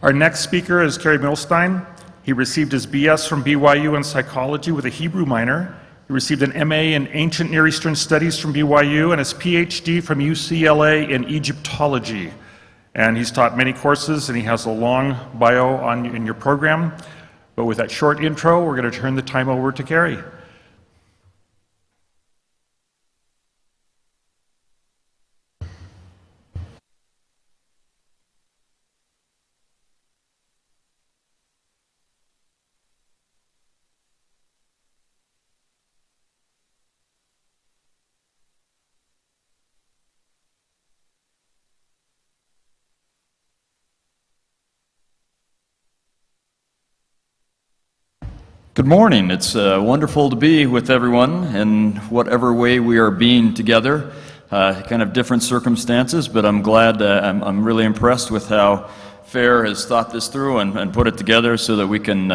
Our next speaker is Kerry Muhlestein. He received his BS from BYU in psychology with a Hebrew minor. He received an MA in Ancient Near Eastern Studies from BYU and his PhD from UCLA in Egyptology. And he's taught many courses, and he has a long bio in your program. But with that short intro, we're going to turn the time over to Kerry. Good morning. It's wonderful to be with everyone in whatever way we are being together. Kind of different circumstances, but I'm glad, I'm really impressed with how FAIR has thought this through and put it together so that we can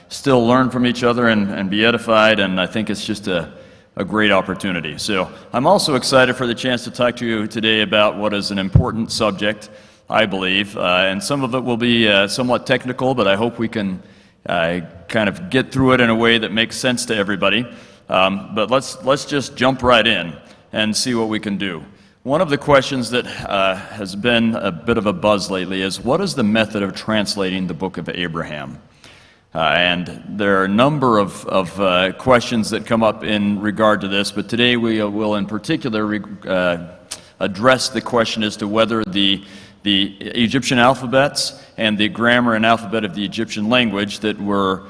still learn from each other and be edified, and I think it's just a great opportunity. So I'm also excited for the chance to talk to you today about what is an important subject, I believe, and some of it will be somewhat technical, but I hope we can kind of get through it in a way that makes sense to everybody. But let's just jump right in and see what we can do. One of the questions that has been a bit of a buzz lately is, what is the method of translating the book of Abraham? And there are a number of questions that come up in regard to this, but today we will in particular address the question as to whether the Egyptian alphabets and the grammar and alphabet of the Egyptian language that were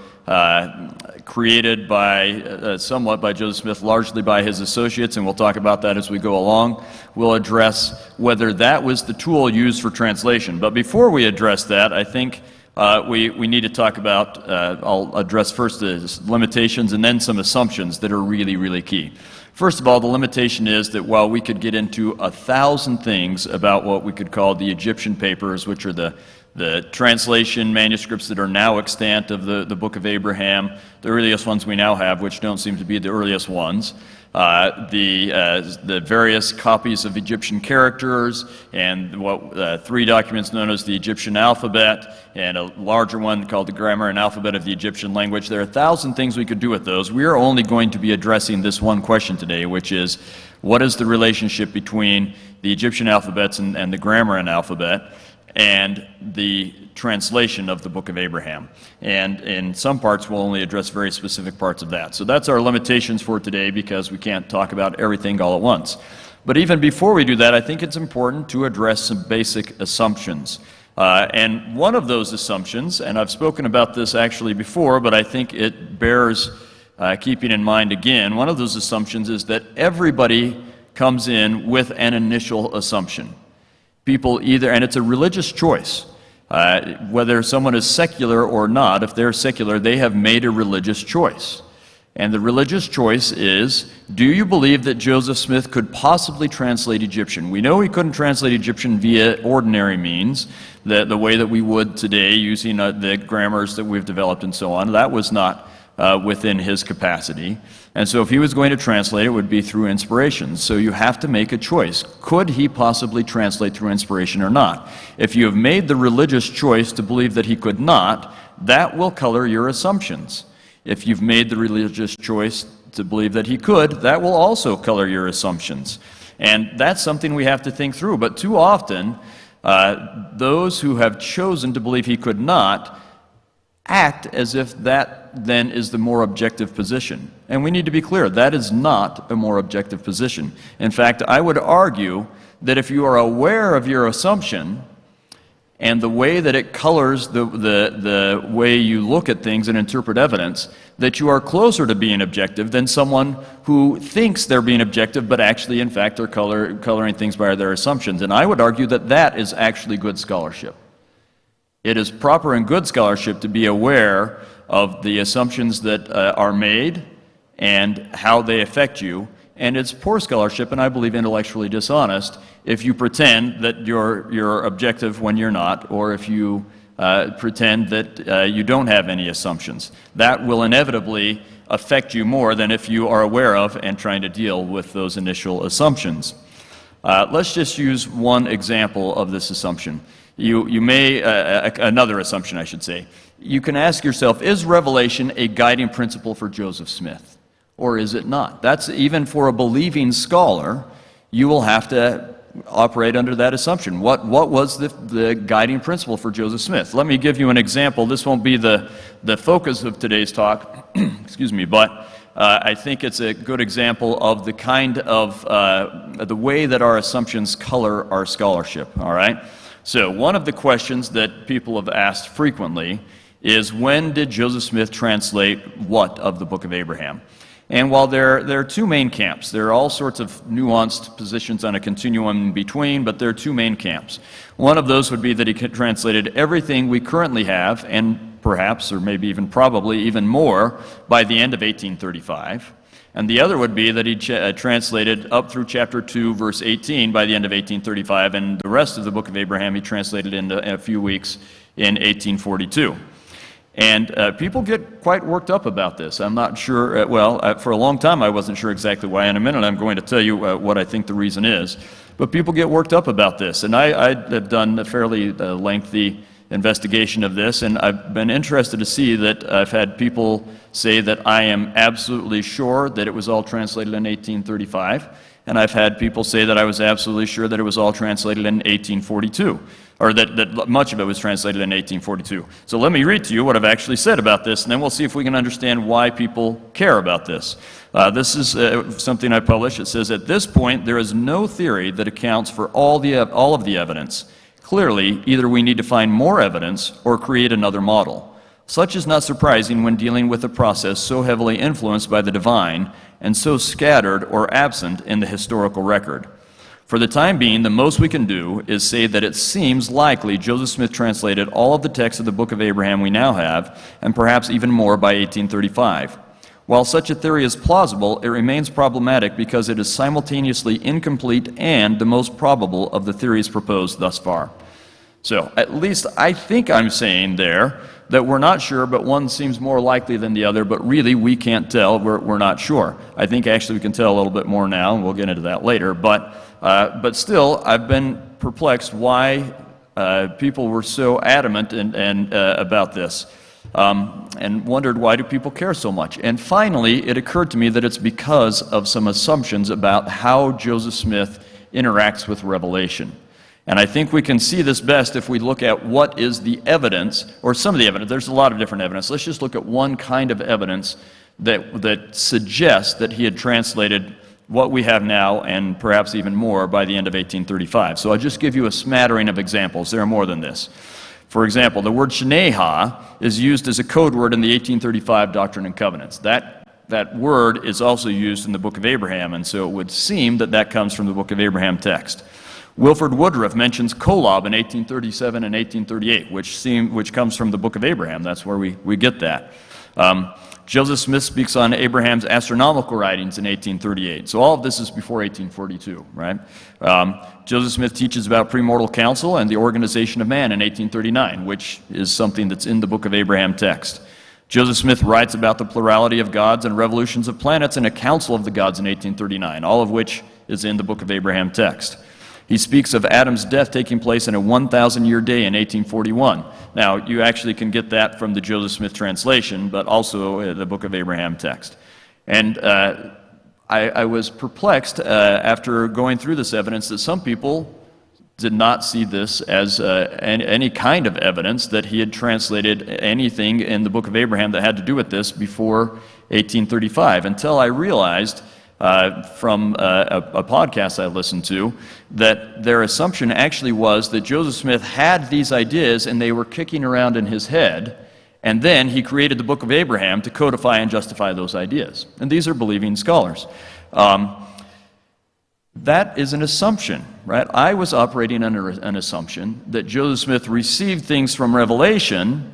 created by somewhat by Joseph Smith, largely by his associates, and we'll talk about that as we go along. We'll address whether that was the tool used for translation. But before we address that, I think we need to talk about, I'll address first the limitations and then some assumptions that are really, really key. First of all, the limitation is that while we could get into 1,000 things about what we could call the Egyptian papers, which are the translation manuscripts that are now extant of the Book of Abraham, the earliest ones we now have, which don't seem to be the earliest ones, the various copies of Egyptian characters, and what 3 documents known as the Egyptian alphabet, and a larger one called the Grammar and Alphabet of the Egyptian Language. There are 1,000 things we could do with those. We are only going to be addressing this one question today, which is, what is the relationship between the Egyptian alphabets and the Grammar and Alphabet and the translation of the Book of Abraham? And in some parts we'll only address very specific parts of that. So that's our limitations for today, because we can't talk about everything all at once. But even before we do that, I think it's important to address some basic assumptions. And one of those assumptions, and I've spoken about this actually before, but I think it bears keeping in mind again, one of those assumptions is that everybody comes in with an initial assumption. People either, and it's a religious choice, whether someone is secular or not. If they're secular, they have made a religious choice. And the religious choice is, do you believe that Joseph Smith could possibly translate Egyptian? We know he couldn't translate Egyptian via ordinary means, the way that we would today using the grammars that we've developed and so on. That was not within his capacity. And so if he was going to translate, it would be through inspiration. So you have to make a choice. Could he possibly translate through inspiration or not? If you have made the religious choice to believe that he could not, that will color your assumptions. If you've made the religious choice to believe that he could, that will also color your assumptions. And that's something we have to think through. But too often, those who have chosen to believe he could not act as if that then is the more objective position. And we need to be clear, that is not a more objective position. In fact, I would argue that if you are aware of your assumption and the way that it colors the way you look at things and interpret evidence, that you are closer to being objective than someone who thinks they're being objective, but actually, in fact, they're coloring things by their assumptions. And I would argue that that is actually good scholarship. It is proper and good scholarship to be aware of the assumptions that are made and how they affect you. And it's poor scholarship, and I believe intellectually dishonest, if you pretend that you're objective when you're not, or if you pretend that you don't have any assumptions. That will inevitably affect you more than if you are aware of and trying to deal with those initial assumptions. Let's just use one example of this assumption. you may, another assumption I should say, you can ask yourself, is Revelation a guiding principle for Joseph Smith? Or is it not? That's even for a believing scholar, you will have to operate under that assumption. What was the guiding principle for Joseph Smith? Let me give you an example. This won't be the focus of today's talk, excuse me, but I think it's a good example of the kind of, the way that our assumptions color our scholarship, all right? So one of the questions that people have asked frequently is, when did Joseph Smith translate what of the Book of Abraham? And while there are two main camps, there are all sorts of nuanced positions on a continuum in between, but there are two main camps. One of those would be that he translated everything we currently have, and perhaps, or maybe even probably even more, by the end of 1835. And the other would be that he translated up through chapter 2, verse 18 by the end of 1835, and the rest of the Book of Abraham he translated in a few weeks in 1842. And people get quite worked up about this. I'm not sure, for a long time I wasn't sure exactly why. In a minute I'm going to tell you what I think the reason is. But people get worked up about this. And I have done a fairly lengthy investigation of this, and I've been interested to see that I've had people say that I am absolutely sure that it was all translated in 1835, and I've had people say that I was absolutely sure that it was all translated in 1842, or that much of it was translated in 1842. So let me read to you what I've actually said about this, and then we'll see if we can understand why people care about this. This is something I published. It says, at this point, there is no theory that accounts for all of the evidence. Clearly, either we need to find more evidence or create another model. Such is not surprising when dealing with a process so heavily influenced by the divine and so scattered or absent in the historical record. For the time being, the most we can do is say that it seems likely Joseph Smith translated all of the texts of the Book of Abraham we now have, and perhaps even more by 1835. While such a theory is plausible, it remains problematic because it is simultaneously incomplete and the most probable of the theories proposed thus far. So, at least I think I'm saying there that we're not sure, but one seems more likely than the other, but really we can't tell, we're not sure. I think actually we can tell a little bit more now, and we'll get into that later, but still, I've been perplexed why people were so adamant about this. And wondered, why do people care so much? And finally, it occurred to me that it's because of some assumptions about how Joseph Smith interacts with Revelation. And I think we can see this best if we look at what is the evidence, or some of the evidence. There's a lot of different evidence. Let's just look at one kind of evidence that suggests that he had translated what we have now, and perhaps even more, by the end of 1835. So I'll just give you a smattering of examples. There are more than this. For example, the word Sheneha is used as a code word in the 1835 Doctrine and Covenants. That word is also used in the Book of Abraham, and so it would seem that that comes from the Book of Abraham text. Wilford Woodruff mentions Kolob in 1837 and 1838, which comes from the Book of Abraham. That's where we get that. Joseph Smith speaks on Abraham's astronomical writings in 1838. So all of this is before 1842, right? Joseph Smith teaches about premortal council and the organization of man in 1839, which is something that's in the Book of Abraham text. Joseph Smith writes about the plurality of gods and revolutions of planets in a council of the gods in 1839, all of which is in the Book of Abraham text. He speaks of Adam's death taking place in a 1,000-year day in 1841. Now, you actually can get that from the Joseph Smith translation, but also the Book of Abraham text. And I was perplexed after going through this evidence that some people did not see this as any kind of evidence that he had translated anything in the Book of Abraham that had to do with this before 1835, until I realized from a podcast I listened to that their assumption actually was that Joseph Smith had these ideas and they were kicking around in his head, and then he created the Book of Abraham to codify and justify those ideas. And these are believing scholars. That is an assumption, right? I was operating under an assumption that Joseph Smith received things from Revelation,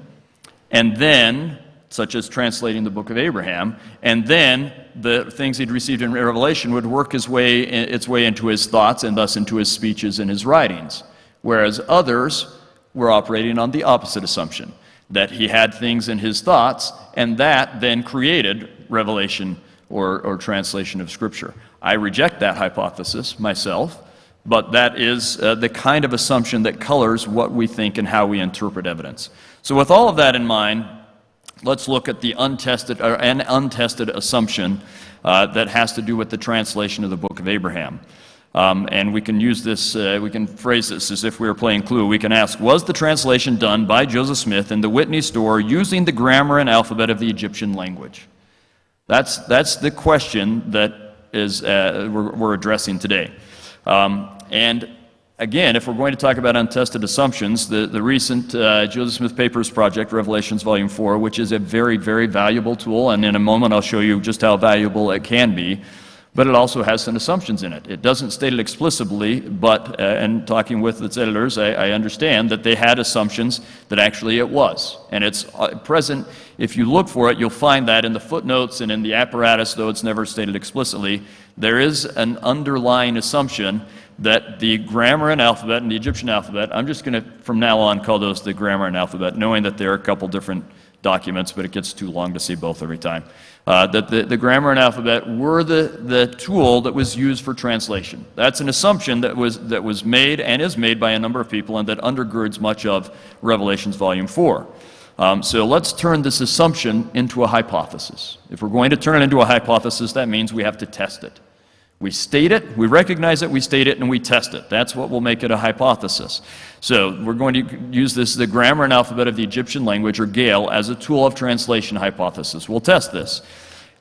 and then, such as translating the Book of Abraham, and then the things he'd received in Revelation would work its way into his thoughts and thus into his speeches and his writings, whereas others were operating on the opposite assumption, that he had things in his thoughts, and that then created revelation or translation of Scripture. I reject that hypothesis myself, but that is the kind of assumption that colors what we think and how we interpret evidence. So with all of that in mind, let's look at the an untested assumption that has to do with the translation of the Book of Abraham. And we can use this, we can phrase this as if we were playing Clue. We can ask, was the translation done by Joseph Smith in the Whitney store using the grammar and alphabet of the Egyptian language? That's the question that is we're addressing today. And again, if we're going to talk about untested assumptions, the recent Joseph Smith Papers Project, Revelations Volume 4, which is a very, very valuable tool, and in a moment I'll show you just how valuable it can be, but it also has some assumptions in it. It doesn't state it explicitly, but and talking with its editors, I understand that they had assumptions that actually it was. And it's present, if you look for it, you'll find that in the footnotes and in the apparatus, though it's never stated explicitly, there is an underlying assumption that the grammar and alphabet and the Egyptian alphabet, I'm just going to from now on call those the grammar and alphabet, knowing that there are a couple different documents, but it gets too long to see both every time. That the grammar and alphabet were the tool that was used for translation. That's an assumption that was made and is made by a number of people, and that undergirds much of Revelations Volume 4. So let's turn this assumption into a hypothesis. If we're going to turn it into a hypothesis, that means we have to test it. We state it, we recognize it, we state it, and we test it. That's what will make it a hypothesis. So we're going to use the grammar and alphabet of the Egyptian language, or Gale, as a tool of translation hypothesis. We'll test this.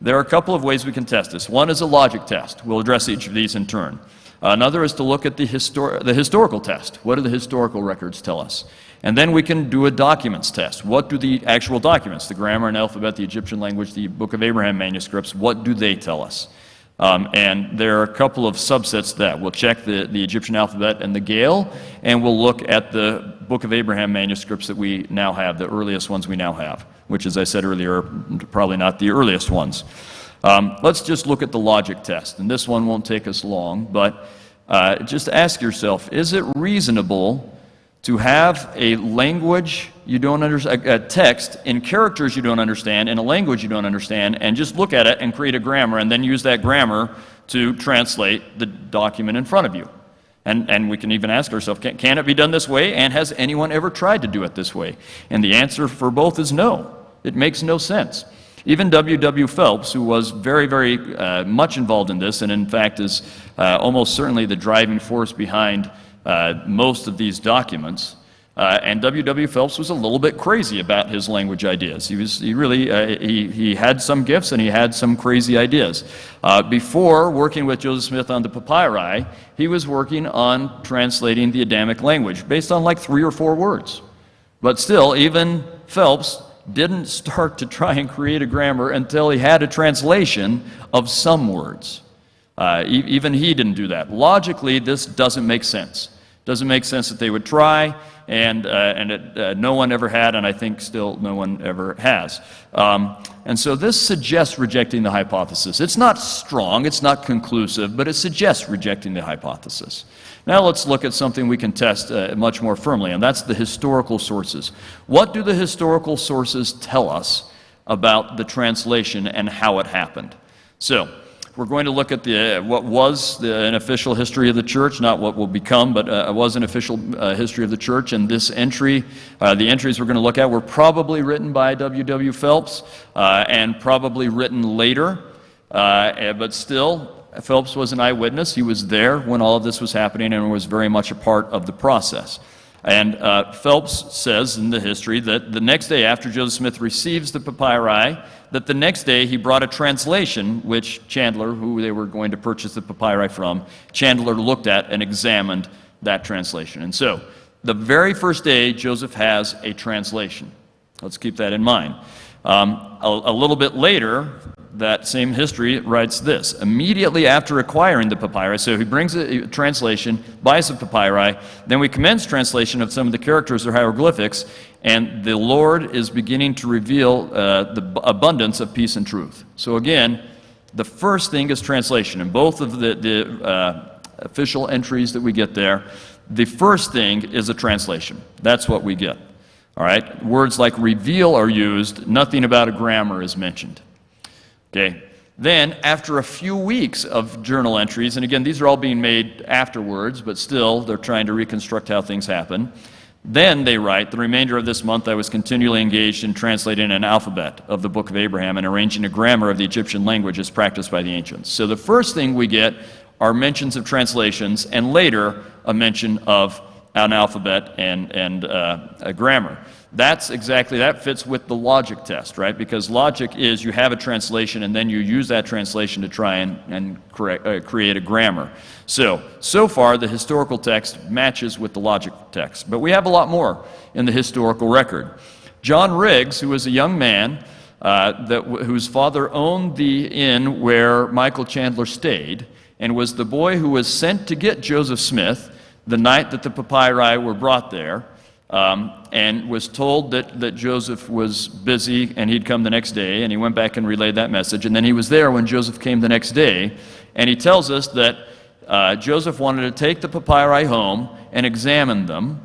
There are a couple of ways we can test this. One is a logic test. We'll address each of these in turn. Another is to look at the historical test. What do the historical records tell us? And then we can do a documents test. What do the actual documents, the grammar and alphabet, the Egyptian language, the Book of Abraham manuscripts, what do they tell us? And there are a couple of subsets to that. We'll check the Egyptian alphabet and the Gale, and we'll look at the Book of Abraham manuscripts that we now have, the earliest ones we now have, which, as I said earlier, are probably not the earliest ones. Let's just look at the logic test, and this one won't take us long, but just ask yourself, is it reasonable to have a language you don't understand, a text in characters you don't understand, in a language you don't understand, and just look at it and create a grammar, and then use that grammar to translate the document in front of you? And we can even ask ourselves, can it be done this way, and has anyone ever tried to do it this way? And the answer for both is no. It makes no sense. Even W. Phelps, who was very, very much involved in this, and in fact is almost certainly the driving force behind most of these documents, and W. Phelps was a little bit crazy about his language ideas. He had some gifts and he had some crazy ideas. Before working with Joseph Smith on the papyri, he was working on translating the Adamic language based on like 3 or 4 words. But still, even Phelps didn't start to try and create a grammar until he had a translation of some words. Even he didn't do that. Logically, this doesn't make sense. Doesn't make sense that they would try, and no one ever had, and I think still no one ever has. And so this suggests rejecting the hypothesis. It's not strong, it's not conclusive, but it suggests rejecting the hypothesis. Now let's look at something we can test much more firmly, and that's the historical sources. What do the historical sources tell us about the translation and how it happened? So we're going to look at what was an official history of the church, not what will become, but was an official history of the church. And this entry, the entries we're going to look at, were probably written by W. Phelps and probably written later. But still, Phelps was an eyewitness. He was there when all of this was happening and was very much a part of the process. And Phelps says in the history that the next day after Joseph Smith receives the papyri, that the next day he brought a translation, which Chandler, who they were going to purchase the papyri from, Chandler looked at and examined that translation. And so, the very first day, Joseph has a translation. Let's keep that in mind. A little bit later, that same history writes this. Immediately after acquiring the papyri, so he brings a translation, buys the papyri, then we commence translation of some of the characters or hieroglyphics, and the Lord is beginning to reveal the abundance of peace and truth. So again, the first thing is translation. In both of the official entries that we get there, the first thing is a translation. That's what we get. All right? Words like reveal are used. Nothing about a grammar is mentioned. Okay? Then, after a few weeks of journal entries, and again, these are all being made afterwards, but still, they're trying to reconstruct how things happen. Then they write, the remainder of this month I was continually engaged in translating an alphabet of the Book of Abraham and arranging a grammar of the Egyptian language as practiced by the ancients. So the first thing we get are mentions of translations, and later a mention of an alphabet and a grammar. That fits with the logic test, right? Because logic is you have a translation and then you use that translation to try and create a grammar. So far the historical text matches with the logic text, but we have a lot more in the historical record. John Riggs, who was a young man whose father owned the inn where Michael Chandler stayed, and was the boy who was sent to get Joseph Smith the night that the papyri were brought there, and was told that Joseph was busy and he'd come the next day, and he went back and relayed that message, and then he was there when Joseph came the next day, and he tells us that Joseph wanted to take the papyri home and examine them,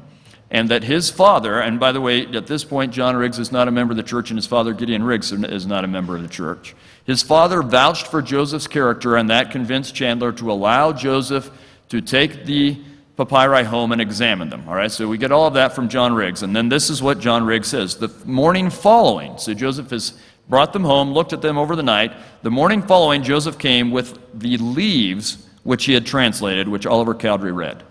and that his father, and by the way, at this point John Riggs is not a member of the church, and his father Gideon Riggs is not a member of the church. His father vouched for Joseph's character, and that convinced Chandler to allow Joseph to take the papyri home and examine them. All right, so we get all of that from John Riggs, and then this is what John Riggs says. The morning following, so Joseph has brought them home, looked at them over the night. The morning following, Joseph came with the leaves which he had translated, which Oliver Cowdery read.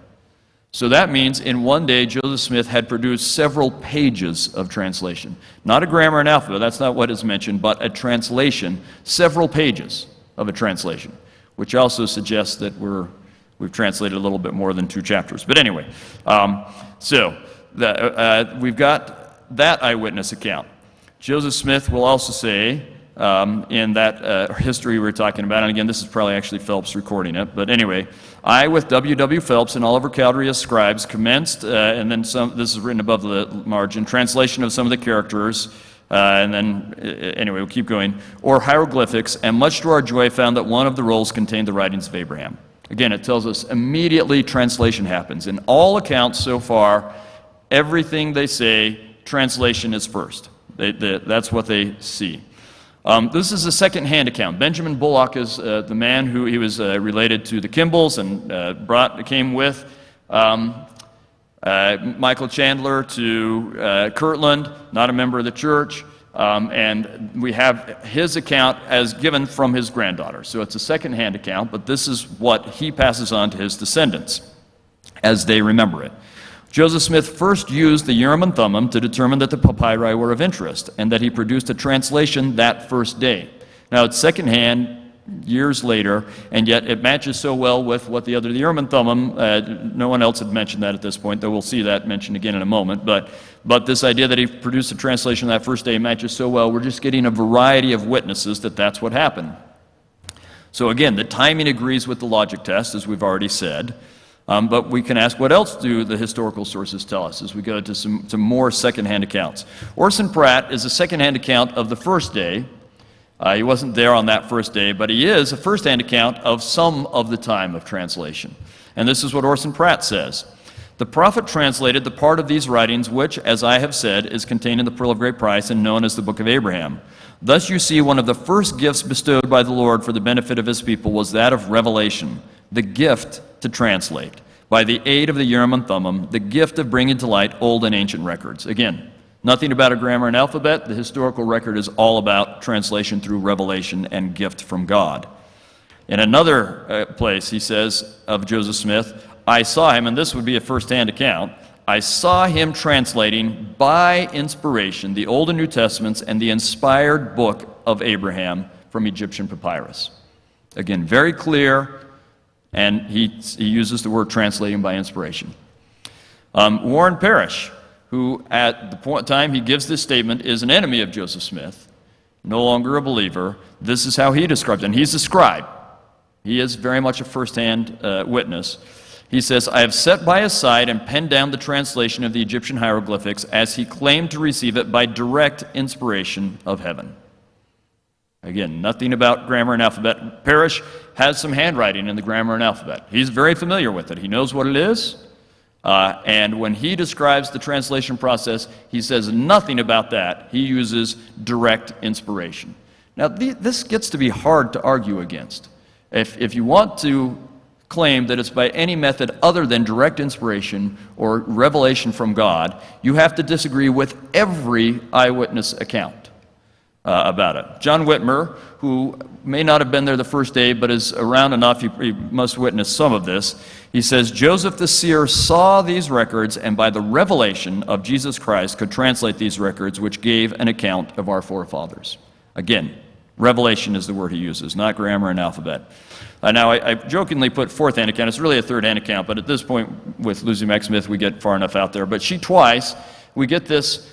So that means in one day, Joseph Smith had produced several pages of translation. Not a grammar and alphabet, that's not what is mentioned, but a translation, several pages of a translation, which also suggests that we've translated a little bit more than 2 chapters. But anyway, we've got that eyewitness account. Joseph Smith will also say in that history we were talking about, and again, this is probably actually Phelps recording it, but anyway, I, with W.W. Phelps and Oliver Cowdery as scribes, commenced, and then some, this is written above the margin, translation of some of the characters, and then, anyway, we'll keep going, or hieroglyphics, and much to our joy found that one of the rolls contained the writings of Abraham. Again, it tells us immediately translation happens. In all accounts so far, everything they say, translation is first. That's what they see. This is a second-hand account. Benjamin Bullock is the man who he was related to the Kimballs and came with Michael Chandler to Kirtland, not a member of the church, and we have his account as given from his granddaughter. So it's a second-hand account, but this is what he passes on to his descendants as they remember it. Joseph Smith first used the Urim and Thummim to determine that the papyri were of interest, and that he produced a translation that first day. Now, it's secondhand, years later, and yet it matches so well with what the Urim and Thummim, no one else had mentioned that at this point, though we'll see that mentioned again in a moment, but this idea that he produced a translation that first day matches so well, we're just getting a variety of witnesses that that's what happened. So again, the timing agrees with the logic test, as we've already said. But we can ask, what else do the historical sources tell us as we go to some more second-hand accounts? Orson Pratt is a second-hand account of the first day. He wasn't there on that first day, but he is a first-hand account of some of the time of translation. And this is what Orson Pratt says. The prophet translated the part of these writings which, as I have said, is contained in the Pearl of Great Price and known as the Book of Abraham. Thus you see one of the first gifts bestowed by the Lord for the benefit of his people was that of revelation, the gift to translate, by the aid of the Urim and Thummim, the gift of bringing to light old and ancient records. Again, nothing about a grammar and alphabet. The historical record is all about translation through revelation and gift from God. In another place, he says of Joseph Smith, I saw him, and this would be a first-hand account, I saw him translating by inspiration the Old and New Testaments and the inspired book of Abraham from Egyptian papyrus. Again, very clear, and he uses the word translating by inspiration. Warren Parrish, who at the time he gives this statement is an enemy of Joseph Smith, no longer a believer, this is how he describes it, and he's a scribe. He is very much a first-hand witness. He says, I have set by his side and penned down the translation of the Egyptian hieroglyphics as he claimed to receive it by direct inspiration of heaven. Again, nothing about grammar and alphabet. Parrish has some handwriting in the grammar and alphabet. He's very familiar with it. He knows what it is. And when he describes the translation process, he says nothing about that. He uses direct inspiration. Now, this gets to be hard to argue against. If you want to claim that it's by any method other than direct inspiration or revelation from God, you have to disagree with every eyewitness account about it. John Whitmer, who may not have been there the first day, but is around enough, he must witness some of this. He says, Joseph the seer saw these records, and by the revelation of Jesus Christ could translate these records, which gave an account of our forefathers. Again, revelation is the word he uses, not grammar and alphabet. Now, I jokingly put fourth-hand account. It's really a third-hand account, but at this point with Lucy Mack Smith, we get far enough out there. But she twice, we get this,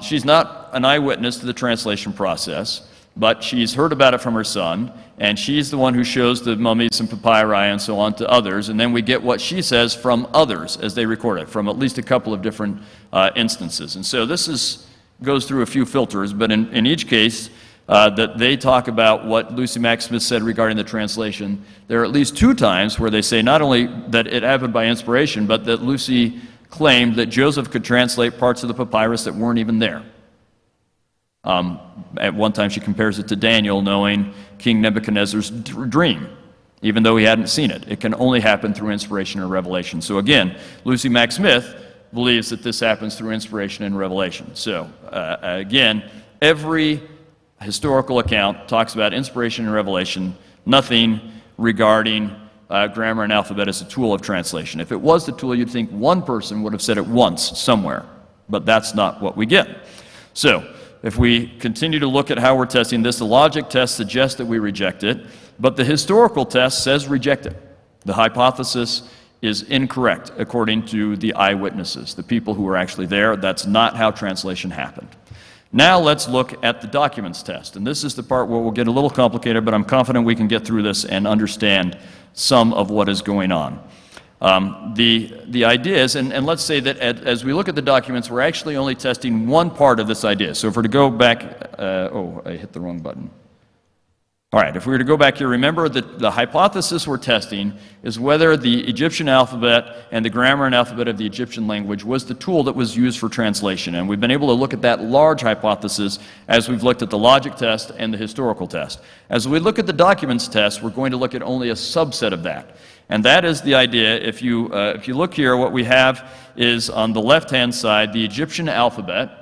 she's not an eyewitness to the translation process, but she's heard about it from her son, and she's the one who shows the mummies and papyri and so on to others, and then we get what she says from others as they record it, from at least a couple of different instances. And so this goes through a few filters, but in each case, that they talk about what Lucy Mack Smith said regarding the translation. There are at least 2 times where they say not only that it happened by inspiration, but that Lucy claimed that Joseph could translate parts of the papyrus that weren't even there. At one time she compares it to Daniel knowing King Nebuchadnezzar's dream, even though he hadn't seen it. It can only happen through inspiration or revelation. So again, Lucy Mack Smith believes that this happens through inspiration and revelation. So again, every historical account talks about inspiration and revelation, nothing regarding grammar and alphabet as a tool of translation. If it was the tool, you'd think one person would have said it once somewhere, but that's not what we get. So if we continue to look at how we're testing this, the logic test suggests that we reject it, but the historical test says reject it. The hypothesis is incorrect according to the eyewitnesses, the people who were actually there. That's not how translation happened. Now let's look at the documents test. And this is the part where we'll get a little complicated, but I'm confident we can get through this and understand some of what is going on. The idea is, and let's say that as we look at the documents, we're actually only testing one part of this idea. So if we're to go back, I hit the wrong button. All right, if we were to go back here, remember that the hypothesis we're testing is whether the Egyptian alphabet and the grammar and alphabet of the Egyptian language was the tool that was used for translation. And we've been able to look at that large hypothesis as we've looked at the logic test and the historical test. As we look at the documents test, we're going to look at only a subset of that. And that is the idea. If you look here, what we have is on the left-hand side, the Egyptian alphabet,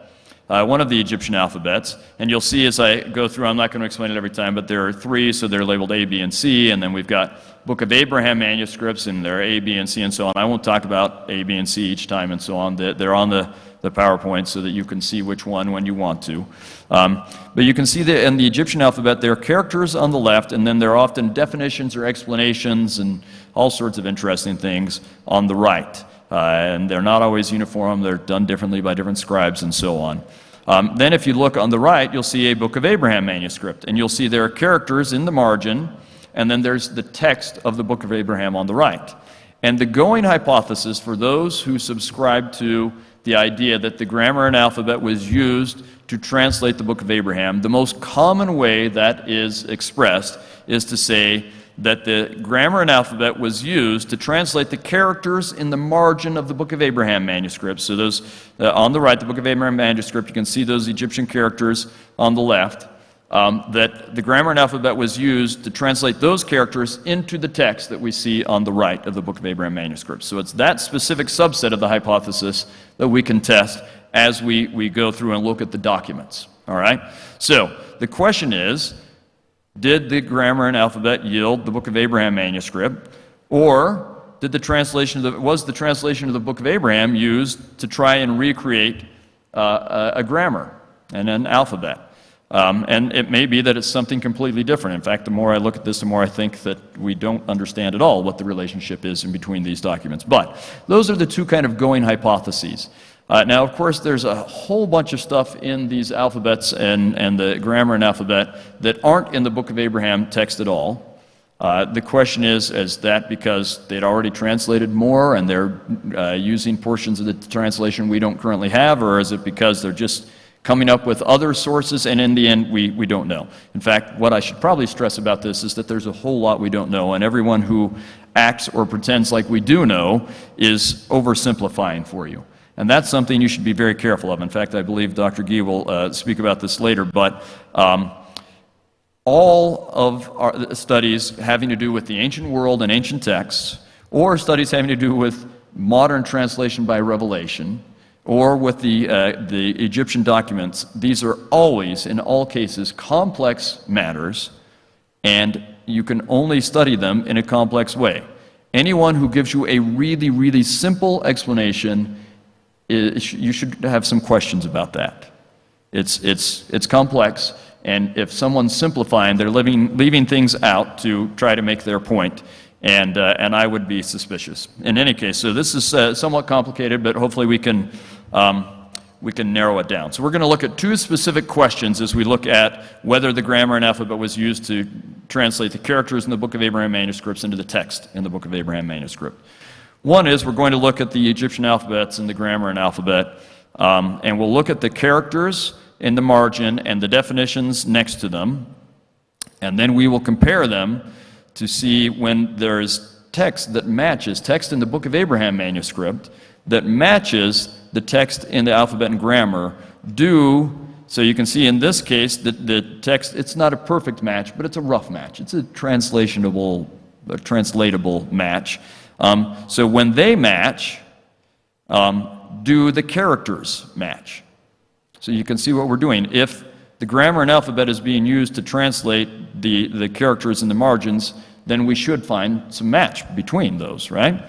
one of the Egyptian alphabets, and you'll see as I go through, I'm not going to explain it every time, but there are 3, so they're labeled A, B, and C, and then we've got Book of Abraham manuscripts, and there are A, B, and C, and so on. I won't talk about A, B, and C each time and so on. They're on the PowerPoint so that you can see which one when you want to. But you can see that in the Egyptian alphabet, there are characters on the left, and then there are often definitions or explanations and all sorts of interesting things on the right. And they're not always uniform. They're done differently by different scribes and so on. Then if you look on the right, you'll see a Book of Abraham manuscript, and you'll see there are characters in the margin, and then there's the text of the Book of Abraham on the right. And the going hypothesis for those who subscribe to the idea that the grammar and alphabet was used to translate the Book of Abraham, the most common way that is expressed is to say that the grammar and alphabet was used to translate the characters in the margin of the Book of Abraham manuscript. So those on the right, the Book of Abraham manuscript, you can see those Egyptian characters on the left, that the grammar and alphabet was used to translate those characters into the text that we see on the right of the Book of Abraham manuscript. So it's that specific subset of the hypothesis that we can test as we go through and look at the documents. All right? So the question is, did the grammar and alphabet yield the Book of Abraham manuscript, or did was the translation of the Book of Abraham used to try and recreate a grammar and an alphabet? And it may be that it's something completely different. In fact, the more I look at this, the more I think that we don't understand at all what the relationship is in between these documents. But those are the 2 kind of going hypotheses. Now, of course, there's a whole bunch of stuff in these alphabets and the grammar and alphabet that aren't in the Book of Abraham text at all. The question is that because they'd already translated more and they're using portions of the translation we don't currently have, or is it because they're just coming up with other sources, and in the end, we don't know. In fact, what I should probably stress about this is that there's a whole lot we don't know, and everyone who acts or pretends like we do know is oversimplifying for you. And that's something you should be very careful of. In fact, I believe Dr. Gee will speak about this later, but all of our studies having to do with the ancient world and ancient texts, or studies having to do with modern translation by revelation, or with the Egyptian documents, these are always, in all cases, complex matters, and you can only study them in a complex way. Anyone who gives you a really, really simple explanation, you should have some questions about that. It's complex, and if someone's simplifying, they're leaving things out to try to make their point, and I would be suspicious. In any case, so this is somewhat complicated, but hopefully we can narrow it down. So we're going to look at two specific questions as we look at whether the grammar and alphabet was used to translate the characters in the Book of Abraham manuscripts into the text in the Book of Abraham manuscript. One is we're going to look at the Egyptian alphabets and the grammar and alphabet, and we'll look at the characters in the margin and the definitions next to them, and then we will compare them to see when there is text that matches, text in the Book of Abraham manuscript that matches the text in the alphabet and grammar. So you can see in this case that the text, it's not a perfect match, but it's a rough match. It's a translatable match. So when they match, do the characters match? So you can see what we're doing. If the grammar and alphabet is being used to translate the characters in the margins, then we should find some match between those, right?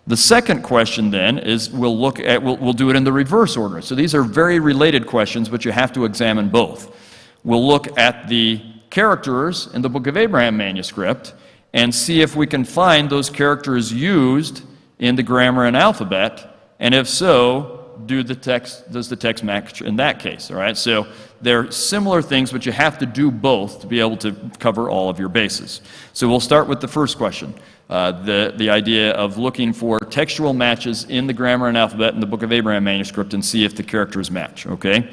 The second question then is we'll do it in the reverse order. So these are very related questions, but you have to examine both. We'll look at the characters in the Book of Abraham manuscript and see if we can find those characters used in the grammar and alphabet, and if so, does the text match in that case, all right? So they're similar things, but you have to do both to be able to cover all of your bases. So we'll start with the first question, the idea of looking for textual matches in the grammar and alphabet in the Book of Abraham manuscript and see if the characters match, okay?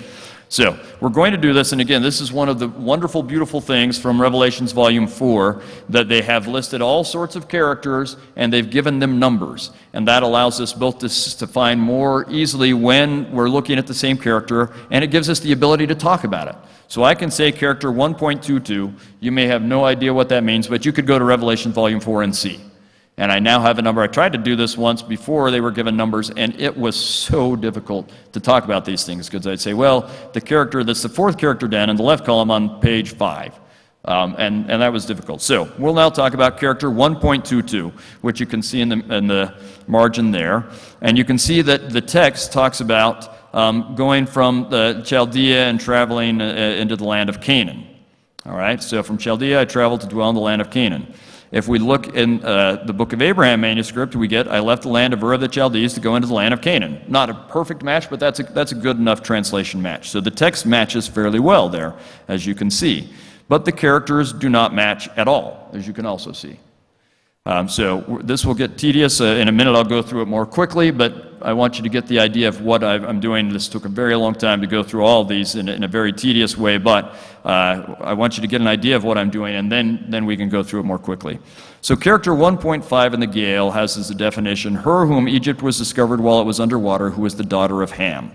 So we're going to do this, and again, this is one of the wonderful, beautiful things from Revelations Volume 4, that they have listed all sorts of characters, and they've given them numbers. And that allows us both to find more easily when we're looking at the same character, and it gives us the ability to talk about it. So I can say character 1.22, you may have no idea what that means, but you could go to Revelation Volume 4 and see. And I now have a number. I tried to do this once before they were given numbers, and it was so difficult to talk about these things, because I'd say, well, the character that's the fourth character down in the left column on page 5. And that was difficult. So we'll now talk about character 1.22, which you can see in the margin there. And you can see that the text talks about going from the Chaldea and traveling into the land of Canaan. All right, so from Chaldea I traveled to dwell in the land of Canaan. If we look in the Book of Abraham manuscript, we get, I left the land of Ur of the Chaldees to go into the land of Canaan. Not a perfect match, but that's a good enough translation match. So the text matches fairly well there, as you can see. But the characters do not match at all, as you can also see. So this will get tedious. In a minute I'll go through it more quickly, but I want you to get the idea of what I'm doing. This took a very long time to go through all of these in a very tedious way, but I want you to get an idea of what I'm doing, and then we can go through it more quickly. So character 1.5 in the Gale has as a definition, her whom Egypt was discovered while it was underwater, who was the daughter of Ham.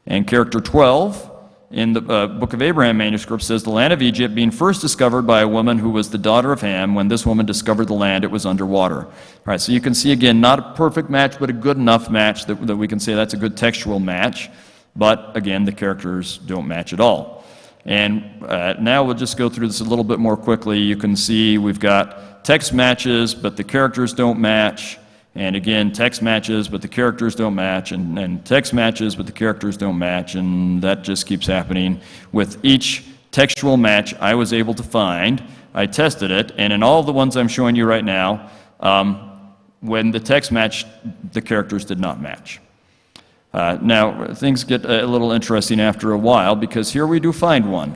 And character 12 in the Book of Abraham manuscript says, the land of Egypt being first discovered by a woman who was the daughter of Ham. When this woman discovered the land, it was underwater. All right, so you can see, again, not a perfect match, but a good enough match that we can say that's a good textual match. But, again, the characters don't match at all. And now we'll just go through this a little bit more quickly. You can see we've got text matches, but the characters don't match. And again, text matches, but the characters don't match, and text matches, but the characters don't match, and that just keeps happening. With each textual match I was able to find, I tested it, and in all the ones I'm showing you right now, when the text matched, the characters did not match. Now, things get a little interesting after a while, because here we do find one.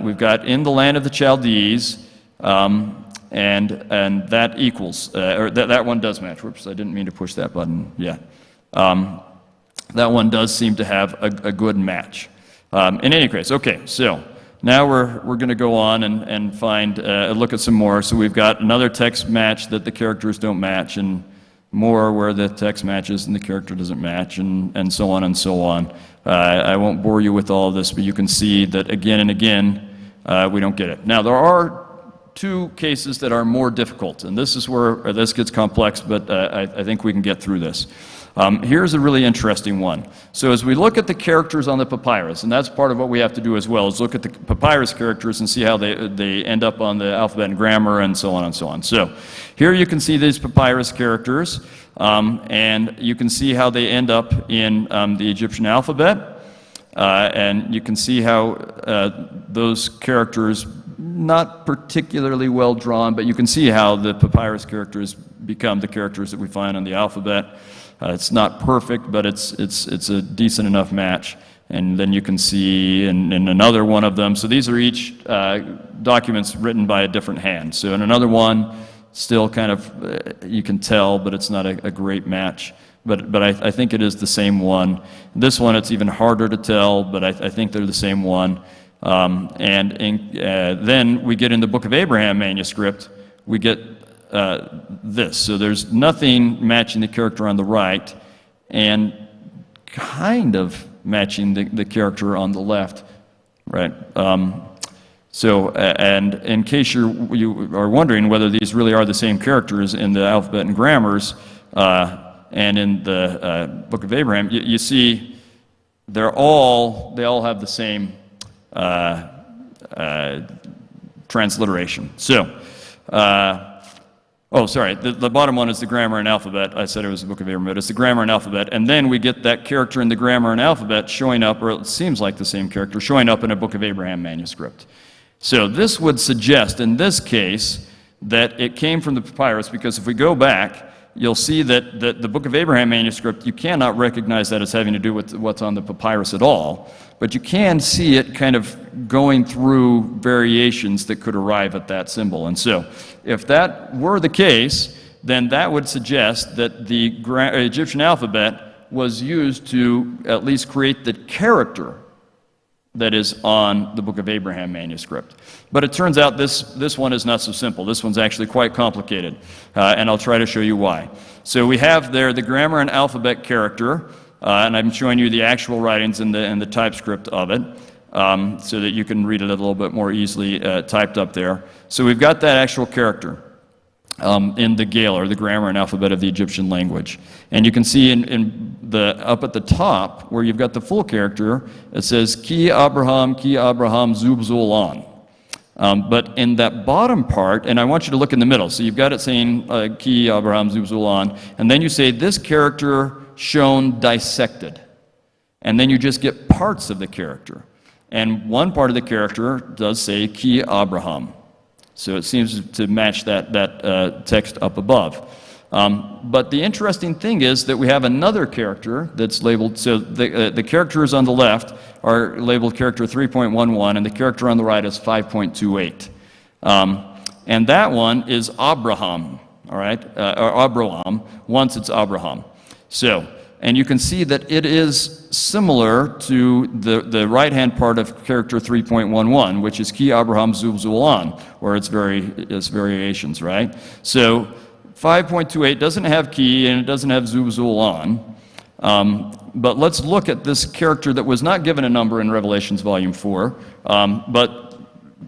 We've got in the land of the Chaldees, and that equals, or that one does match. Whoops, I didn't mean to push that button yet. That one does seem to have a good match. In any case, okay, so now we're going to go on and find, look at some more. So we've got another text match that the characters don't match, and more where the text matches and the character doesn't match, and so on and so on. I won't bore you with all of this, but you can see that again and again, we don't get it. Now, there are two cases that are more difficult, and this is where this gets complex, but I think we can get through this. Here's a really interesting one. So as we look at the characters on the papyrus, and that's part of what we have to do as well, is look at the papyrus characters and see how they end up on the alphabet and grammar and so on and so on. So here you can see these papyrus characters, and you can see how they end up in the Egyptian alphabet, and you can see how those characters, not particularly well drawn, but you can see how the papyrus characters become the characters that we find on the alphabet. It's not perfect, but it's a decent enough match. And then you can see in another one of them, so these are each documents written by a different hand. So in another one, still kind of, you can tell, but it's not a great match. But I think it is the same one. This one, it's even harder to tell, but I think they're the same one. Then we get in the Book of Abraham manuscript, we get this. So there's nothing matching the character on the right and kind of matching the character on the left, right? And in case you are wondering whether these really are the same characters in the alphabet and grammars and in the Book of Abraham, you see they all have the same transliteration. So, oh, sorry, the bottom one is the grammar and alphabet. I said it was the Book of Abraham, but it's the grammar and alphabet. And then we get that character in the grammar and alphabet showing up, or it seems like the same character, showing up in a Book of Abraham manuscript. So this would suggest, in this case, that it came from the papyrus, because if we go back, you'll see that the Book of Abraham manuscript, you cannot recognize that as having to do with what's on the papyrus at all, but you can see it kind of going through variations that could arrive at that symbol. And so, if that were the case, then that would suggest that the Egyptian alphabet was used to at least create the character that is on the Book of Abraham manuscript. But it turns out this one is not so simple. This one's actually quite complicated, and I'll try to show you why. So we have there the grammar and alphabet character, and I'm showing you the actual writings in the typescript of it, so that you can read it a little bit more easily typed up there. So we've got that actual character in the Gale, or the grammar and alphabet of the Egyptian language. And you can see up at the top, where you've got the full character, it says Ki Abraham Zub Zolan. But in that bottom part, and I want you to look in the middle, so you've got it saying Ki Abraham Zub Zolan, and then you say this character shown dissected. And then you just get parts of the character. And one part of the character does say Ki Abraham. So it seems to match that text up above. But the interesting thing is that we have another character that's labeled, so the characters on the left are labeled character 3.11, and the character on the right is 5.28. And that one is Abraham, all right, or Abraham, once it's Abraham. So, and you can see that it is similar to the right-hand part of character 3.11, which is Ki Abraham Zub Zulan, or its variations, right? So 5.28 doesn't have Ki and it doesn't have Zub Zulan. But let's look at this character that was not given a number in Revelations Volume 4, but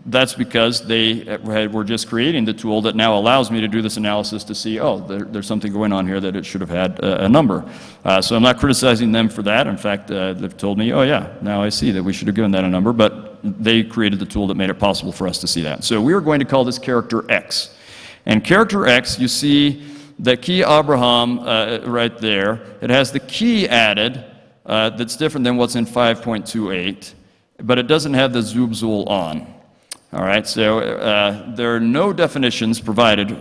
that's because they were just creating the tool that now allows me to do this analysis to see, oh, there's something going on here that it should have had a number. So I'm not criticizing them for that. In fact, they've told me, oh yeah, now I see that we should have given that a number, but they created the tool that made it possible for us to see that. So we are going to call this character X. And character X, you see that Ki Abraham right there, it has the key added that's different than what's in 5.28, but it doesn't have the Zub Zul on. All right, so there are no definitions provided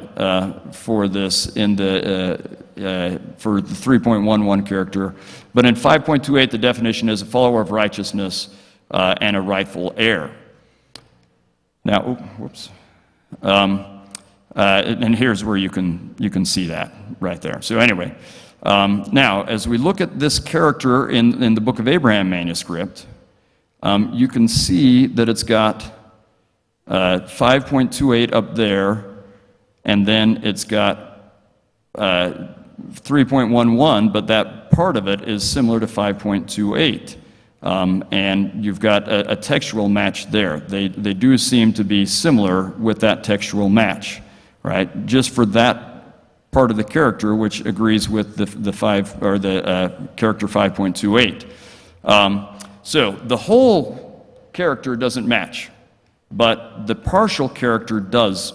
for this in for the 3.11 character, but in 5.28 the definition is a follower of righteousness and a rightful heir. Now, whoops, and here's where you can see that right there. So anyway, now as we look at this character in the Book of Abraham manuscript, you can see that it's got 5.28 up there, and then it's got 3.11, but that part of it is similar to 5.28. and you've got a textual match there. They do seem to be similar with that textual match, right? Just for that part of the character, which agrees with the character 5.28. So the whole character doesn't match, but the partial character does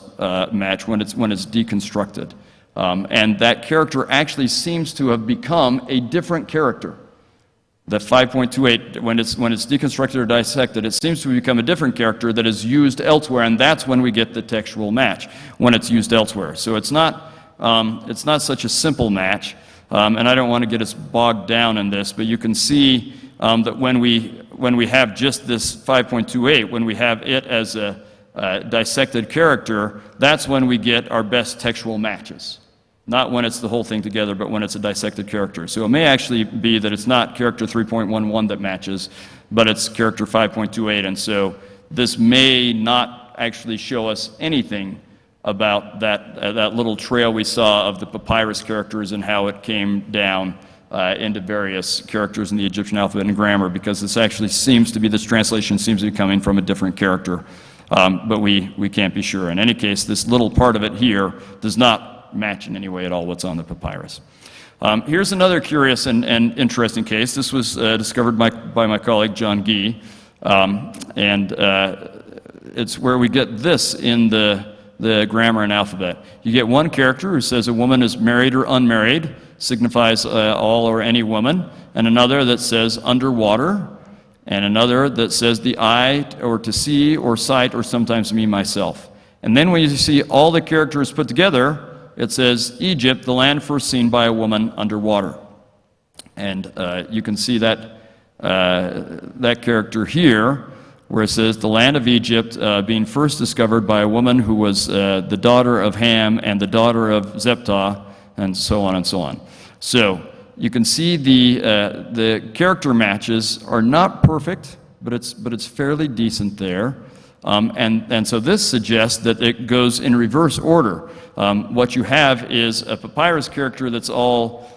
match when it's deconstructed. And that character actually seems to have become a different character. The 5.28, when it's deconstructed or dissected, it seems to become a different character that is used elsewhere, and that's when we get the textual match, when it's used elsewhere. So it's not such a simple match, and I don't want to get us bogged down in this, but you can see that when we have just this 5.28, when we have it as a dissected character, that's when we get our best textual matches. Not when it's the whole thing together, but when it's a dissected character. So it may actually be that it's not character 3.11 that matches, but it's character 5.28, and so this may not actually show us anything about that little trail we saw of the papyrus characters and how it came down into various characters in the Egyptian alphabet and grammar, because this translation seems to be coming from a different character, but we can't be sure. In any case, this little part of it here does not match in any way at all what's on the papyrus. Here's another curious and interesting case. This was discovered by my colleague John Gee, and it's where we get this in the grammar and alphabet. You get one character who says a woman is married or unmarried, signifies all or any woman, and another that says underwater, and another that says the eye, or to see, or sight, or sometimes me, myself. And then when you see all the characters put together, it says Egypt, the land first seen by a woman underwater. And you can see that character here, where it says the land of Egypt being first discovered by a woman who was the daughter of Ham and the daughter of Zeptah, and so on and so on. So you can see the character matches are not perfect, but it's fairly decent there. And so this suggests that it goes in reverse order. What you have is a papyrus character that's all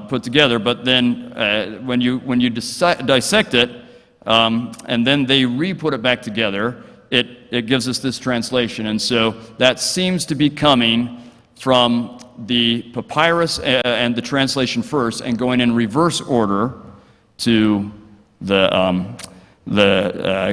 put together, but then when you dissect it, and then they re-put it back together, it gives us this translation. And so that seems to be coming from the papyrus and the translation first, and going in reverse order to the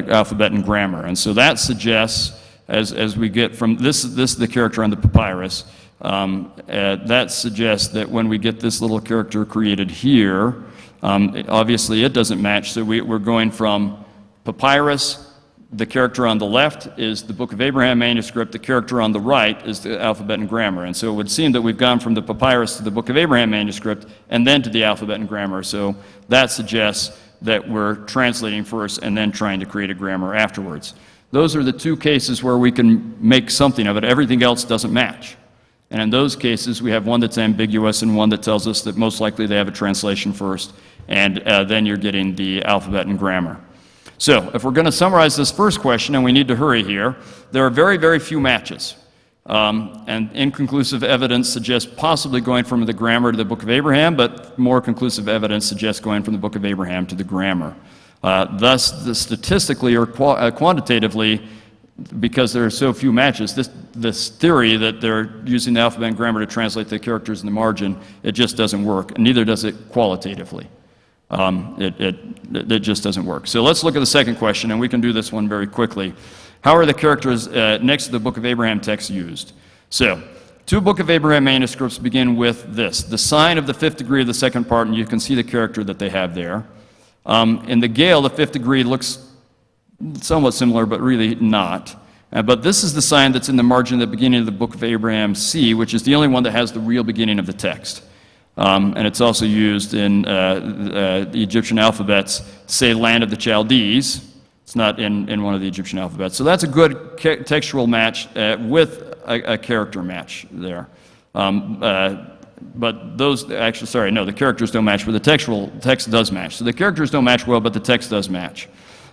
alphabet and grammar. And so that suggests, as we get from this is the character on the papyrus, that suggests that when we get this little character created here, obviously it doesn't match, so we're going from papyrus. The character on the left is the Book of Abraham manuscript. The character on the right is the alphabet and grammar. And so it would seem that we've gone from the papyrus to the Book of Abraham manuscript and then to the alphabet and grammar. So that suggests that we're translating first and then trying to create a grammar afterwards. Those are the two cases where we can make something of it. Everything else doesn't match. And in those cases, we have one that's ambiguous and one that tells us that most likely they have a translation first, and then you're getting the alphabet and grammar. So if we're going to summarize this first question, and we need to hurry here, there are very, very few matches. And inconclusive evidence suggests possibly going from the grammar to the Book of Abraham, but more conclusive evidence suggests going from the Book of Abraham to the grammar. Thus, statistically or quantitatively, because there are so few matches, this theory that they're using the alphabet and grammar to translate the characters in the margin, it just doesn't work, and neither does it qualitatively. It just doesn't work. So let's look at the second question, and we can do this one very quickly. How are the characters next to the Book of Abraham text used? So, two Book of Abraham manuscripts begin with this, the sign of the fifth degree of the second part, and you can see the character that they have there. In the Gale, the fifth degree looks somewhat similar, but really not. But this is the sign that's in the margin at the beginning of the Book of Abraham C, which is the only one that has the real beginning of the text. And it's also used in the Egyptian alphabets to say land of the Chaldees. It's not in one of the Egyptian alphabets. So that's a good textual match with a character match there. But those, actually, sorry, no, the characters don't match, but the text does match. So the characters don't match well, but the text does match.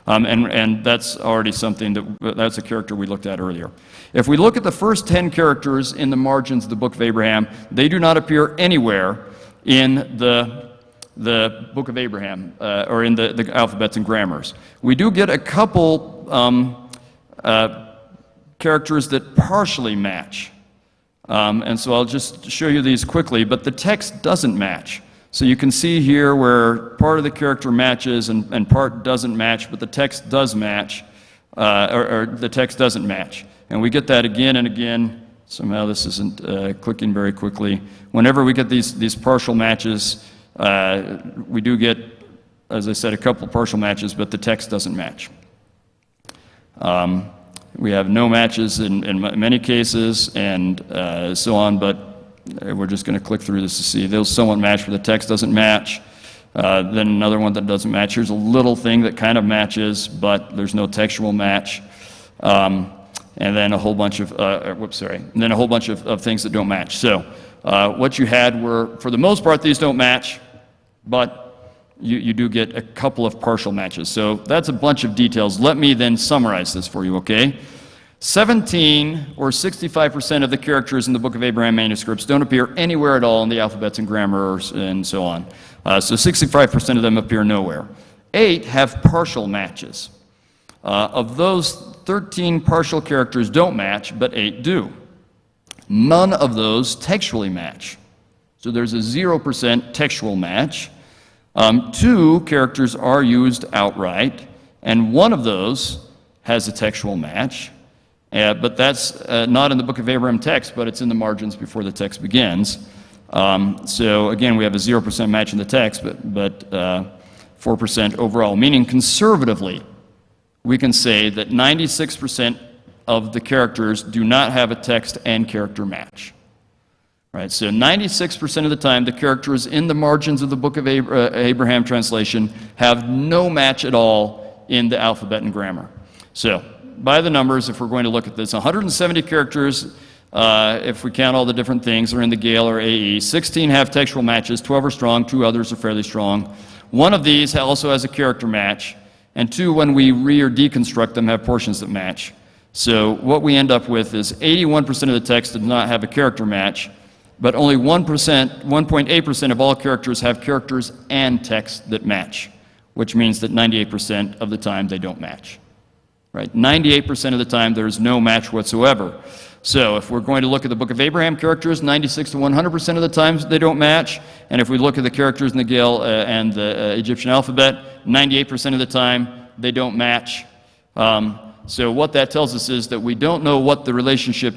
And that's already something that's a character we looked at earlier. If we look at the first 10 characters in the margins of the Book of Abraham, they do not appear anywhere in the the Book of Abraham, or in the alphabets and grammars. We do get a couple characters that partially match. And so I'll just show you these quickly, but the text doesn't match. So you can see here where part of the character matches and part doesn't match, but the text does match, or the text doesn't match. And we get that again and again. Somehow this isn't clicking very quickly. Whenever we get these partial matches, we do get, as I said, a couple partial matches, but the text doesn't match. We have no matches in many cases and so on, but we're just going to click through this to see. Those somewhat match, but the text doesn't match. Then another one that doesn't match. Here's a little thing that kind of matches, but there's no textual match. And then a whole bunch of, and then a whole bunch of things that don't match. So what you had were, for the most part, these don't match, but you do get a couple of partial matches. So that's a bunch of details. Let me then summarize this for you, okay? 17 or 65% of the characters in the Book of Abraham manuscripts don't appear anywhere at all in the alphabets and grammars and so on. So 65% of them appear nowhere. 8 have partial matches. Of those, 13 partial characters don't match, but 8 do. None of those textually match. So there's a 0% textual match. 2 characters are used outright, and one of those has a textual match. But that's not in the Book of Abraham text, but it's in the margins before the text begins. So again, we have a 0% match in the text, but 4% overall, meaning conservatively, we can say that 96% of the characters do not have a text and character match. Right, so 96% of the time, the characters in the margins of the Book of Abraham translation have no match at all in the alphabet and grammar. So, by the numbers, if we're going to look at this, 170 characters, if we count all the different things, are in the Gale or AE. 16 have textual matches, 12 are strong, 2 others are fairly strong. One of these also has a character match, and 2, when we or deconstruct them, have portions that match. So what we end up with is 81% of the text does not have a character match, but only 1.8% of all characters have characters and text that match, which means that 98% of the time they don't match. Right? 98% of the time there's no match whatsoever. So if we're going to look at the Book of Abraham characters, 96 to 100% of the times they don't match. And if we look at the characters in the Gale and the Egyptian alphabet, 98% of the time they don't match. So what that tells us is that we don't know what the relationship,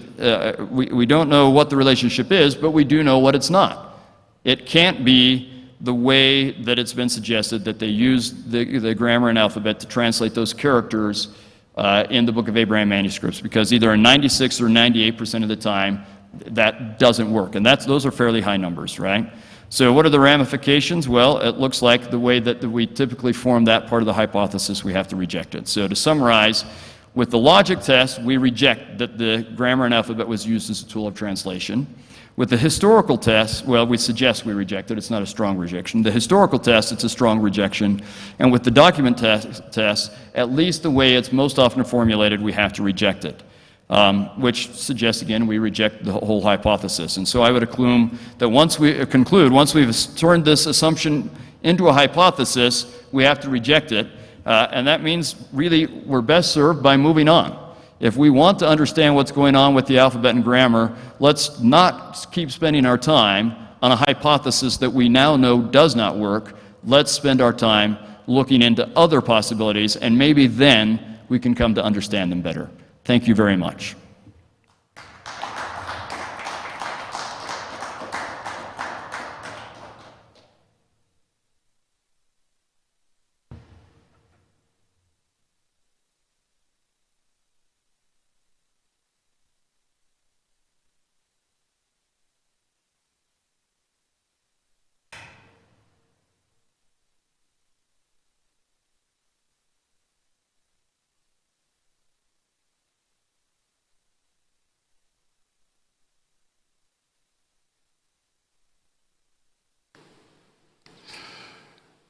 we don't know what the relationship is, but we do know what it's not. It can't be the way that it's been suggested, that they use the grammar and alphabet to translate those characters in the Book of Abraham manuscripts, because either in 96 or 98% of the time that doesn't work, and those are fairly high numbers, right? So what are the ramifications? Well, it looks like the way that we typically form that part of the hypothesis, we have to reject it. So to summarize, with the logic test, we reject that the grammar and alphabet was used as a tool of translation. With the historical test, well, we suggest we reject it. It's not a strong rejection. The historical test, it's a strong rejection. And with the document test, at least the way it's most often formulated, we have to reject it, which suggests, again, we reject the whole hypothesis. And so I would assume that once we've turned this assumption into a hypothesis, we have to reject it. And that means, really, we're best served by moving on. If we want to understand what's going on with the alphabet and grammar, let's not keep spending our time on a hypothesis that we now know does not work. Let's spend our time looking into other possibilities, and maybe then we can come to understand them better. Thank you very much.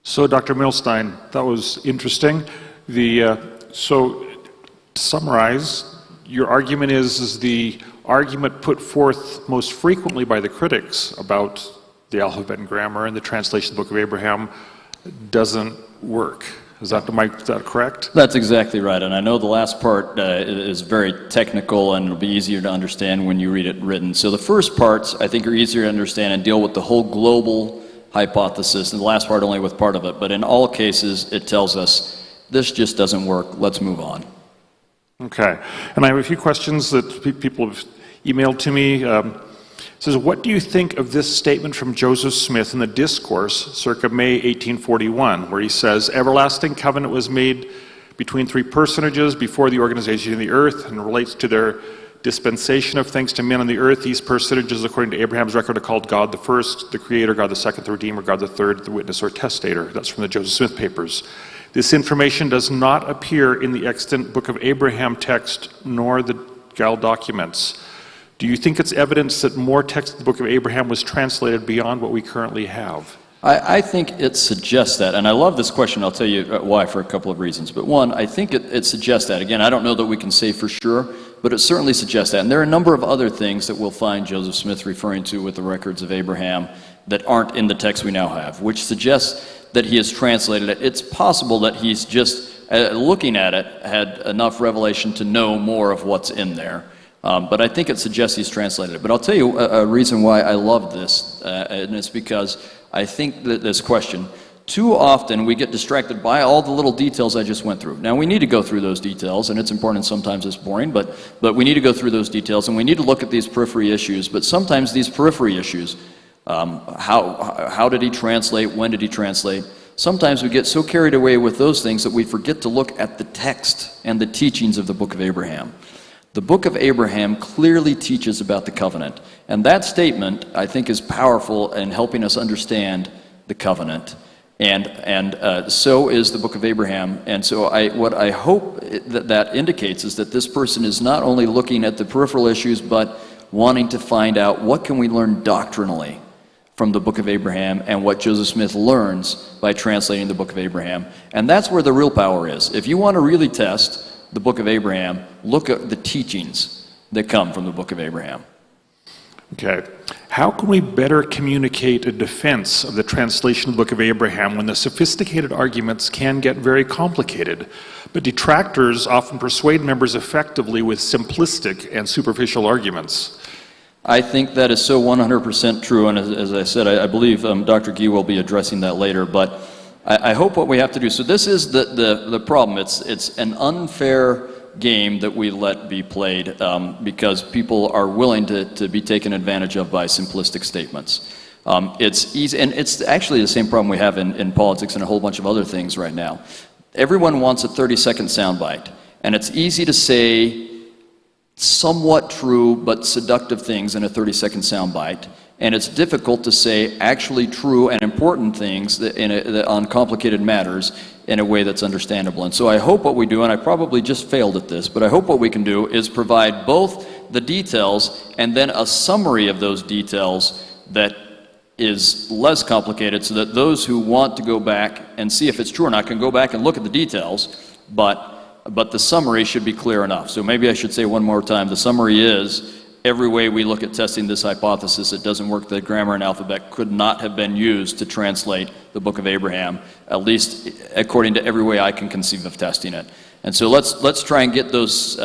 So, Dr. Muhlestein, that was interesting. So, to summarize, your argument is the argument put forth most frequently by the critics about the alphabet and grammar and the translation of the Book of Abraham doesn't work. Is that correct? That's exactly right, and I know the last part is very technical and it'll be easier to understand when you read it written. So the first parts, I think, are easier to understand and deal with the whole global hypothesis, and the last part only with part of it. But in all cases, it tells us, this just doesn't work, let's move on. Okay, and I have a few questions that people have emailed to me. It says, what do you think of this statement from Joseph Smith in the Discourse, circa May 1841, where he says, everlasting covenant was made between three personages before the organization of the earth, and relates to their dispensation of things to men on the earth. These personages, according to Abraham's record, are called God the first, the creator, God the second, the redeemer, God the third, the witness or testator. That's from the Joseph Smith papers. This information does not appear in the extant Book of Abraham text, nor the Gal documents. Do you think it's evidence that more text in the Book of Abraham was translated beyond what we currently have? I think it suggests that, and I love this question. I'll tell you why for a couple of reasons. But one, I think it suggests that. Again, I don't know that we can say for sure, but it certainly suggests that. And there are a number of other things that we'll find Joseph Smith referring to with the records of Abraham that aren't in the text we now have, which suggests that he has translated it. It's possible that he's just, looking at it, had enough revelation to know more of what's in there. But I think it suggests he's translated it. But I'll tell you a reason why I love this, and it's because I think that this question, too often we get distracted by all the little details I just went through. Now we need to go through those details, and it's important, and sometimes it's boring, but we need to go through those details, and we need to look at these periphery issues. But sometimes these periphery issues, how did he translate, when did he translate, sometimes we get so carried away with those things that we forget to look at the text and the teachings of the Book of Abraham. The Book of Abraham clearly teaches about the covenant, and that statement, I think, is powerful in helping us understand the covenant, and so is the Book of Abraham. And so what I hope that indicates is that this person is not only looking at the peripheral issues, but wanting to find out what can we learn doctrinally from the Book of Abraham and what Joseph Smith learns by translating the Book of Abraham. And that's where the real power is. If you want to really test the Book of Abraham, look at the teachings that come from the Book of Abraham. Okay. How can we better communicate a defense of the translation of the Book of Abraham when the sophisticated arguments can get very complicated, but detractors often persuade members effectively with simplistic and superficial arguments? I think that is so 100% true, and as I said, I believe Dr. Gee will be addressing that later, but I hope what we have to do, so this is the problem. It's an unfair game that we let be played because people are willing to be taken advantage of by simplistic statements. It's easy, and it's actually the same problem we have in politics and a whole bunch of other things right now. Everyone wants a 30-second soundbite, and it's easy to say somewhat true but seductive things in a 30-second soundbite. And it's difficult to say actually true and important things on complicated matters in a way that's understandable. And so I hope what we do, and I probably just failed at this, but I hope what we can do is provide both the details and then a summary of those details that is less complicated, so that those who want to go back and see if it's true or not can go back and look at the details, but the summary should be clear enough. So maybe I should say one more time, the summary is, every way we look at testing this hypothesis, it doesn't work. The grammar and alphabet could not have been used to translate the Book of Abraham, at least according to every way I can conceive of testing it. And so let's try and get those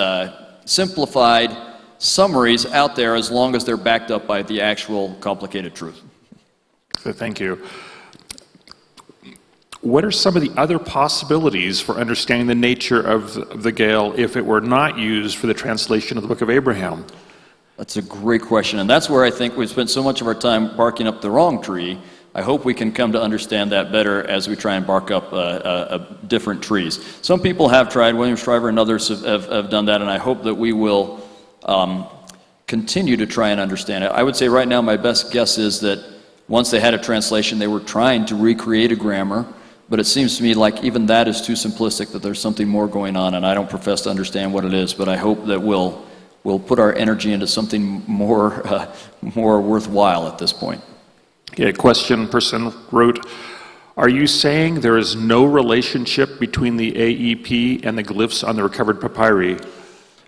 simplified summaries out there as long as they're backed up by the actual complicated truth. Thank you. What are some of the other possibilities for understanding the nature of the Gael if it were not used for the translation of the Book of Abraham? That's a great question, and that's where I think we've spent so much of our time barking up the wrong tree. I hope we can come to understand that better as we try and bark up different trees. Some people have tried, William Shriver and others have done that, and I hope that we will continue to try and understand it. I would say right now my best guess is that once they had a translation, they were trying to recreate a grammar, but it seems to me like even that is too simplistic, that there's something more going on, and I don't profess to understand what it is, but I hope that we'll put our energy into something more worthwhile at this point. Yeah, a person wrote, are you saying there is no relationship between the AEP and the glyphs on the recovered papyri?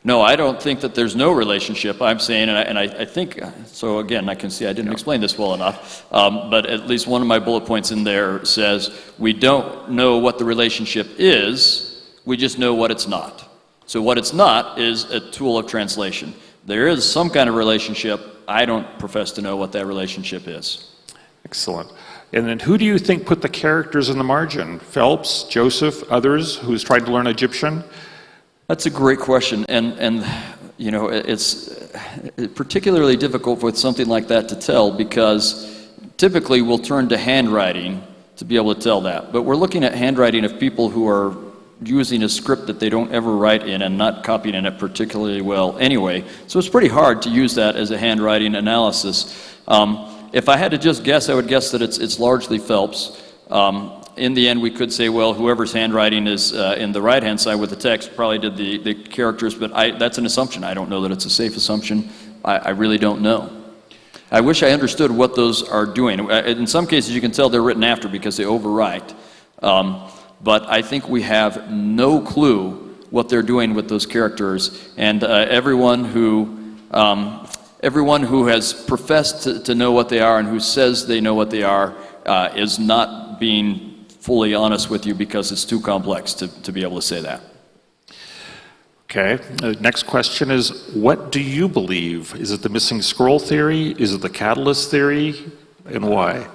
No, I don't think that there's no relationship. I'm saying, and I think, so again, I can see I didn't explain this well enough, but at least one of my bullet points in there says, we don't know what the relationship is, we just know what it's not. So what it's not is a tool of translation. There is some kind of relationship. I don't profess to know what that relationship is. Excellent. And then who do you think put the characters in the margin? Phelps, Joseph, others who's tried to learn Egyptian? That's a great question, and you know, it's particularly difficult with something like that to tell, because typically we'll turn to handwriting to be able to tell that. But we're looking at handwriting of people who are using a script that they don't ever write in and not copying it particularly well anyway. So it's pretty hard to use that as a handwriting analysis. If I had to just guess, I would guess that it's largely Phelps. In the end, we could say, well, whoever's handwriting is in the right-hand side with the text probably did the characters, but that's an assumption. I don't know that it's a safe assumption. I really don't know. I wish I understood what those are doing. In some cases, you can tell they're written after because they overwrite. But I think we have no clue what they're doing with those characters, and everyone who has professed to know what they are and who says they know what they are is not being fully honest with you, because it's too complex to be able to say that. Okay, next question is, what do you believe? Is it the missing scroll theory? Is it the catalyst theory? And why?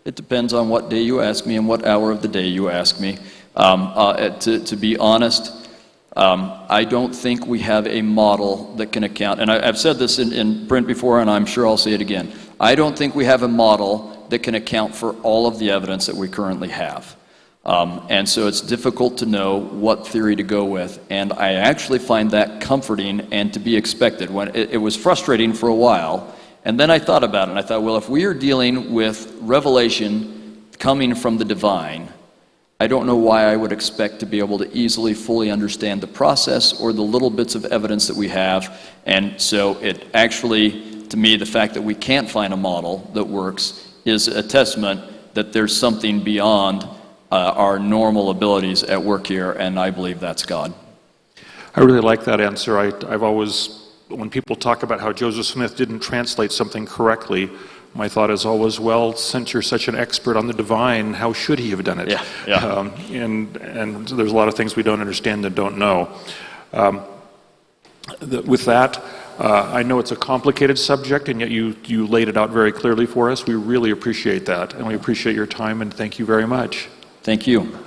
It depends on what day you ask me and what hour of the day you ask me. To be honest, I don't think we have a model that can account, and I've said this in print before, and I'm sure I'll say it again. I don't think we have a model that can account for all of the evidence that we currently have. And so it's difficult to know what theory to go with, and I actually find that comforting and to be expected. When it was frustrating for a while, and then I thought about it, and I thought, well, if we are dealing with revelation coming from the divine, I don't know why I would expect to be able to easily fully understand the process or the little bits of evidence that we have. And so it actually, to me, the fact that we can't find a model that works is a testament that there's something beyond our normal abilities at work here, and I believe that's God. I really like that answer. I've always, when people talk about how Joseph Smith didn't translate something correctly, my thought is always, well, since you're such an expert on the divine, how should he have done it? Yeah. And there's a lot of things we don't understand and don't know. With that, I know it's a complicated subject, and yet you laid it out very clearly for us. We really appreciate that, and we appreciate your time, and thank you very much. Thank you.